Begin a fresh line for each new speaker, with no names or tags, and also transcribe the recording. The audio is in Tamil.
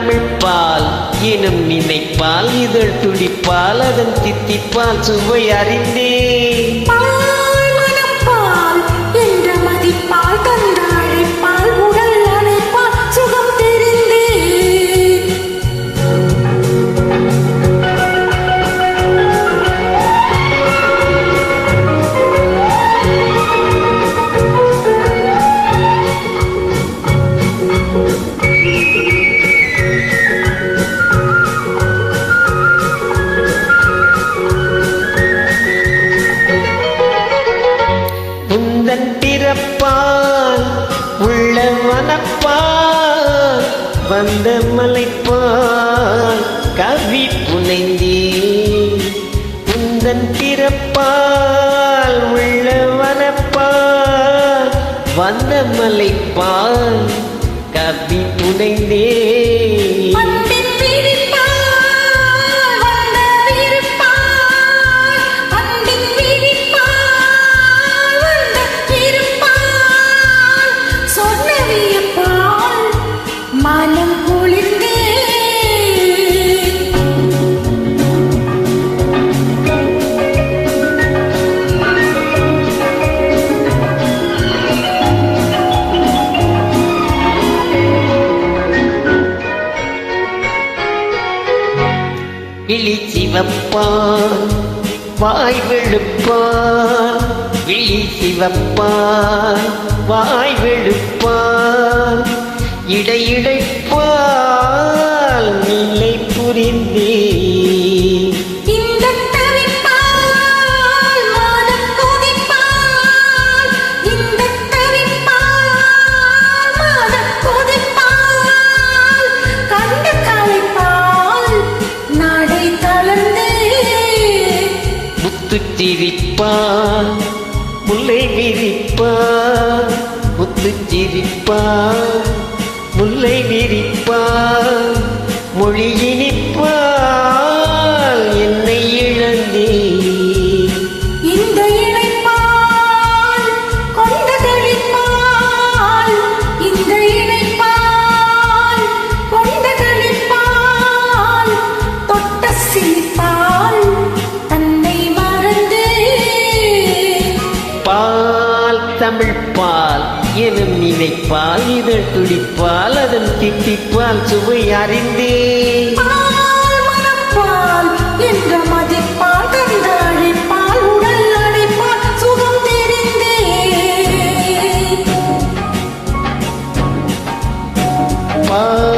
தமிழ் பால் எனும் நினைப்பால் இதழ் துடிப்பால் அதன் தித்திப்பால் சுவை அறிந்தே பிறப்பால் உள்ள வனப்பால் வந்த மலைப்பால் கவி புனைந்தே உந்தன் பிறப்பால் உள்ள வனப்பால் வந்த மலைப்பால் கவி புனைந்தே விழி சிவப்பான் வாய் வெளுப்பான் விழி சிவப்பான் வாய் வெளுப்பான் இடையிடைப்பால் நிலை புரிந்தே முத்துச்சிரிப்பான் முல்லை விரிப்பான் முத்துச்சிரிப்பான் முல்லை விரிப்பான் மொழியினிப்பால் என்னை இழந்தே
இந்த இணைப்பால் கொண்ட களிப்பால் இந்த இணைப்பால் கொண்ட களிப்பால் தொட்ட சிரிப்பால்
தமிழ் பால் எனும் நினைப்பால் இதழ் துடிப்பால் அதன் தித்திப்பால் சுவை அறிந்தே
என்ற மதிப்பால் கண்டழிப்பால் உடல் அடைப்பால் சுகம் தெரிந்தே
பால்